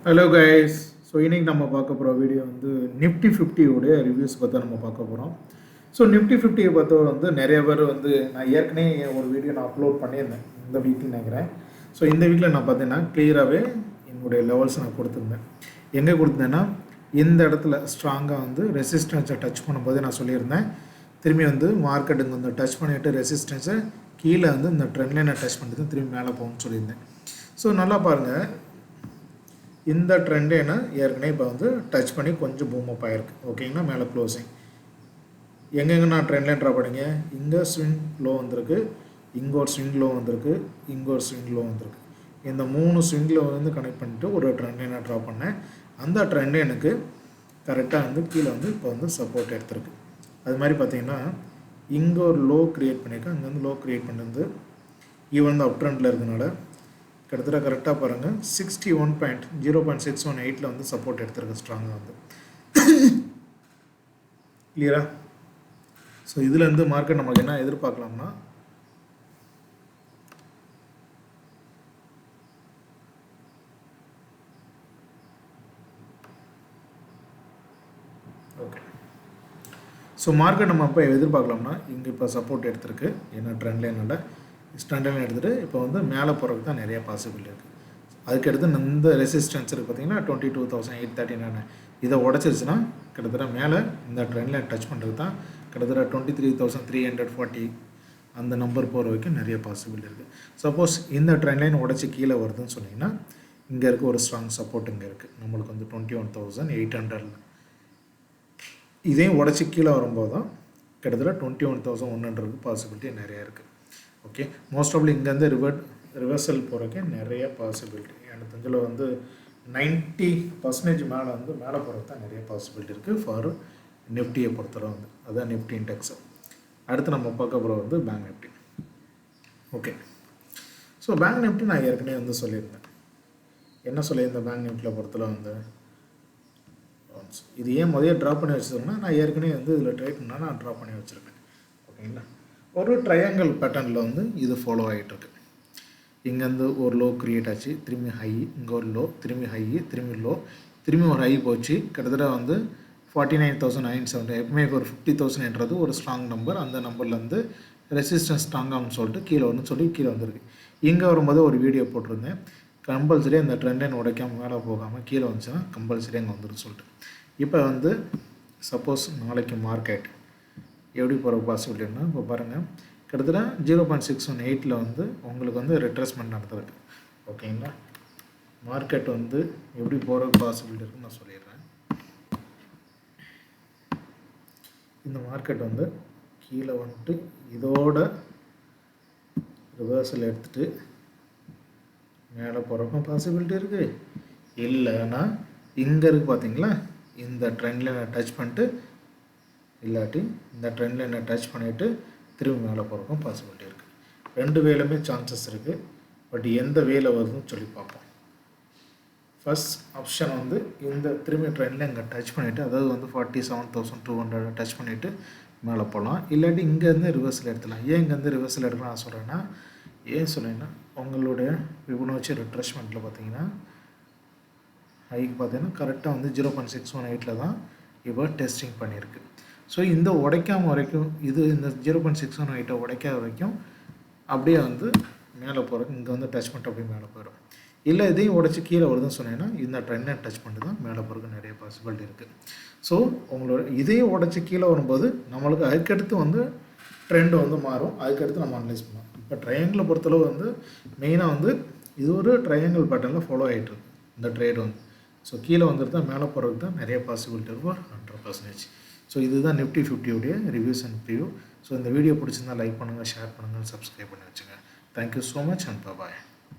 Hello guys. So இன்றைக்கி நம்ம பார்க்க போகிற வீடியோ வந்து நிஃப்டி 50 உடைய ரிவ்யூஸ் பார்த்தா நம்ம பார்க்க போகிறோம். ஸோ நிஃப்டி 50 பார்த்தவரை வந்து நிறைய பேர் வந்து நான் ஏற்கனவே ஒரு வீடியோ நான் அப்லோட் பண்ணியிருந்தேன் இந்த வீக்கில் நினைக்கிறேன். ஸோ இந்த வீக்கில் நான் பார்த்தீங்கன்னா கிளியராகவே என்னுடைய லெவல்ஸ் நான் கொடுத்துருந்தேன். எங்கே கொடுத்தேன்னா இந்த இடத்துல ஸ்ட்ராங்காக வந்து ரெசிஸ்டன்ஸை டச் பண்ணும்போது நான் சொல்லியிருந்தேன். திரும்பி வந்து மார்க்கெட்டுங்க வந்து டச் பண்ணிவிட்டு ரெசிஸ்டன்ஸை கீழே வந்து இந்த ட்ரெண்ட் லைனை டச் பண்ணிட்டு திரும்பி மேலே போகணும்னு சொல்லியிருந்தேன். ஸோ நல்லா பாருங்கள், இந்த ட்ரெண்டே என்ன ஏற்கனவே இப்போ வந்து டச் பண்ணி கொஞ்சம் பூம் அப் ஆகிருக்கு. ஓகேங்களா, மேலே க்ளோசிங் எங்கெங்கே நான் ட்ரெண்ட் லைன் ட்ரா பண்ணிங்க, இங்கே ஸ்விங் லோ வந்திருக்கு, இங்கே ஒரு ஸ்விங் லோ வந்திருக்கு, இங்கே ஒரு ஸ்விங் லோ வந்திருக்கு. இந்த 3 ஸ்விங்கில் வந்து கனெக்ட் பண்ணிட்டு ஒரு ட்ரெண்ட் லைனை ட்ரா பண்ணேன். அந்த ட்ரெண்டு எனக்கு கரெக்டாக வந்து கீழே வந்து இப்போ வந்து சப்போர்ட் எடுத்துருக்கு. அது மாதிரி பார்த்தீங்கன்னா இங்கே ஒரு லோ க்ரியேட் பண்ணியிருக்கேன், அங்கே வந்து லோ க்ரியேட் பண்ணிருந்து ஈவன் வந்து அப் ட்ரெண்டில் இருக்கிறதுனால கிட்டத்தட்ட கரெக்டாக பாருங்கள் 0.618 வந்து சப்போர்ட் எடுத்துருக்கு ஸ்ட்ராங்காக வந்து. கிளியரா? ஸோ இதுலேருந்து மார்க்கெட் நமக்கு என்ன எதிர்பார்க்கலாம்னா ஓகே. ஸோ மார்க்கெட் நம்ம இப்போ எதிர்பார்க்கலாம்னா இங்கே இப்போ சப்போர்ட் எடுத்துருக்கு. என்ன ட்ரெண்ட் லைனோட ஸ்டாண்ட் லைன் எடுத்துகிட்டு இப்போ வந்து மேலே போகிறதுக்கு தான் நிறைய பாசிபிலிட்டி இருக்குது. அதுக்கடுத்து இந்த ரெசிஸ்டன்ஸ் இருக்குது பார்த்தீங்கன்னா 22,839. இதை உடச்சிருச்சுன்னா கிட்டத்தட்ட மேலே இந்த ட்ரெண்டில் டச் பண்ணுறது தான் கிட்டத்தட்ட 23,340 அந்த நம்பர் போகிற வரைக்கும் நிறைய பாசிபிலிட்டி இருக்குது. சப்போஸ் இந்த ட்ரெண்ட் லைன் உடச்சி கீழே வருதுன்னு சொன்னிங்கன்னா இங்கே இருக்க ஒரு ஸ்ட்ராங் சப்போர்ட் இங்கே இருக்குது நம்மளுக்கு வந்து 21,800. இதையும் உடச்சி கீழே வரும்போது தான் கிட்டத்தட்ட 21,100 பாசிபிலிட்டி நிறையா இருக்குது. ஓகே, மோஸ்ட் ஆஃப்லி இங்கேருந்து ரிவர்சல் போகிறதுக்கு நிறைய பாசிபிலிட்டி. எனக்கு தெரிஞ்சதில் வந்து 90% மேலே வந்து மேலே போகிறதுக்கு தான் நிறைய பாசிபிலிட்டி இருக்குது ஃபார் நிஃப்டியை பொறுத்தவரை வந்து. அதுதான் நிஃப்டி இண்டெக்ஸ். அடுத்து நம்ம பார்க்க போகிற வந்து bank Nifty. Okay, so bank Nifty நான் ஏற்கனவே வந்து சொல்லியிருந்தேன். என்ன சொல்லியிருந்தேன் பேங்க் நிஃப்டியில் பொறுத்தவரை வந்து இது ஏன் முதல்ல ட்ரா பண்ணி வச்சுருக்கேன்னா நான் ஏற்கனவே வந்து இதில் ட்ரை பண்ணால் நான் ட்ரா பண்ணி வச்சுருக்கேன். ஓகேங்களா, ஒரு ட்ரையாங்கிள் பேட்டர்னில் வந்து இது ஃபாலோ ஆகிட்டுருக்கு. இங்கேருந்து ஒரு லோ க்ரியேட் ஆச்சு, திரும்பி ஹை, இங்கே ஒரு லோ, திரும்பி ஹை, திரும்பி லோ, திரும்பி ஒரு ஹை போச்சு. கிட்டத்தட்ட வந்து 49,970. எப்பவுமே ஒரு 50,000ன்றது ஒரு ஸ்ட்ராங் நம்பர். அந்த நம்பர்லேருந்து ரெசிஸ்டன்ஸ் ஸ்ட்ராங்காகனு சொல்லிட்டு கீழே வந்து சொல்லி கீழே வந்திருக்கு. இங்கே வரும்போது ஒரு வீடியோ போட்டிருந்தேன், கம்பல்சரி அந்த ட்ரெண்ட் லைன் உடைக்காமல் மேலே போகாமல் கீழே வந்துச்சுன்னா கம்பல்சரி அங்கே வந்துடும் சொல்லிட்டு. இப்போ வந்து சப்போஸ் நாளைக்கு மார்க்கெட் எப்படி போகிற பாசிபிலிட்டின்னா இப்போ பாருங்கள் கிட்டத்தட்ட 0.618 வந்து உங்களுக்கு வந்து ரிட்ரேஸ்மெண்ட் நடந்திருக்கு. ஓகேங்களா, மார்க்கெட் வந்து எப்படி போகிற பாசிபிலிட்டி இருக்குன்னு நான் சொல்லிடுறேன். இந்த மார்க்கெட் வந்து கீழே வந்துட்டு இதோட ரிவர்சல் எடுத்துகிட்டு மேலே போகிறக்கும் பாசிபிலிட்டி இருக்குது. இல்லைன்னா இங்கே இருக்குது பார்த்தீங்களா, இந்த ட்ரெண்ட் லைனை டச் பண்ணிட்டு இல்லாட்டி இந்த ட்ரெண்ட் லைனை டச் பண்ணிவிட்டு திரும்பி மேலே போகிறக்கும் பாசிபிலிட்டி இருக்குது. 2 வேலையுமே சான்சஸ் இருக்குது. பட் எந்த வேலை வருதுன்னு சொல்லி பார்ப்போம். ஃபஸ்ட் ஆப்ஷன் வந்து இந்த திரும்பி ட்ரெண்டில் இங்கே டச் பண்ணிவிட்டு, அதாவது வந்து 47,200 டச் பண்ணிவிட்டு மேலே போகலாம். இல்லாட்டி இங்கேருந்து ரிவர்சல் எடுத்துலாம். ஏன் இங்கேருந்து ரிவர்சல் எடுக்கலாம் நான் சொல்கிறேன்னா, ஏன் சொல்கிறேன்னா உங்களுடைய ஃபிபொனாச்சி ரிட்ரேஸ்மெண்ட்டில் பார்த்தீங்கன்னா ஹைக்கு பார்த்தீங்கன்னா கரெக்டாக வந்து 0.618 தான் இப்போ டெஸ்டிங் பண்ணியிருக்கு. ஸோ இந்த உடைக்காம வரைக்கும் இது இந்த 0.618 உடைக்காத வரைக்கும் அப்படியே வந்து மேலே போகிறதுக்கு இங்கே வந்து டச் பண்ணிட்டு அப்படியே மேலே போயிடும். இல்லை இதையும் உடச்சி கீழே வருதுன்னு சொன்னீங்கன்னா இந்த ட்ரெண்டை டச் பண்ணிட்டு தான் மேலே போகிறதுக்கு நிறைய பாசிபிலிட்டி இருக்குது. ஸோ உங்களோட இதையும் உடச்சி கீழே வரும்போது நம்மளுக்கு அதுக்கடுத்து வந்து ட்ரெண்டு வந்து மாறும். அதுக்கடுத்து நம்ம அனலைஸ் பண்ணலாம். இப்போ ட்ரையாங்கிளை பொறுத்தளவு வந்து மெயினாக வந்து இது ஒரு ட்ரையாங்கிள் பேட்டர்னில் ஃபாலோ ஆகிட்டுருக்கு இந்த ட்ரேட் வந்து. ஸோ கீழே வந்துட்டு தான் மேலே போகிறதுக்கு தான் நிறைய பாசிபிலிட்டி இருக்கும் 100%. ஸோ இதுதான் நிஃப்டி 50 உடைய ரிவ்யூஸ் அண்ட் ப்ரிவ்யூ. ஸோ இந்த வீடியோ பிடிச்சிருந்தால் லைக் பண்ணுங்கள், ஷேர் பண்ணுங்கள், சப்ஸ்கிரைப் பண்ணி வச்சுங்க. Thank you so much and bye.